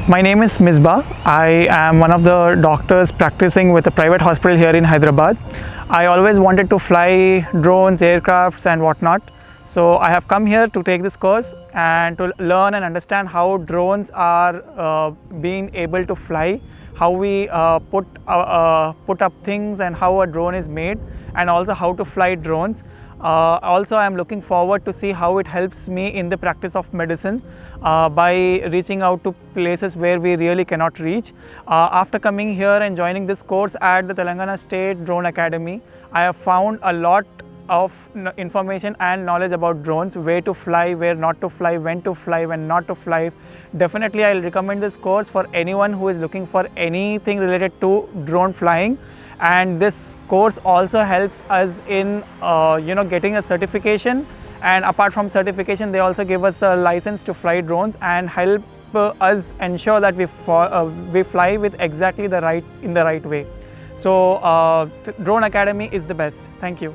My name is MISBAH. I am one of the doctors practicing with a private hospital here in Hyderabad. I always wanted to fly drones, aircrafts and whatnot. So I have come here to take this course and to learn and understand how drones are being able to fly, how we put up things and how a drone is made, and also how to fly drones. Also, I am looking forward to see how it helps me in the practice of medicine by reaching out to places where we really cannot reach. After coming here and joining this course at the Telangana State Drone Academy, I have found a lot of information and knowledge about drones, where to fly, where not to fly, when to fly, when not to fly. Definitely, I'll recommend this course for anyone who is looking for anything related to drone flying. And this course also helps us in getting a certification, and apart from certification they also give us a license to fly drones and help us ensure that we fly with exactly the right way. So Drone Academy is the best. Thank you.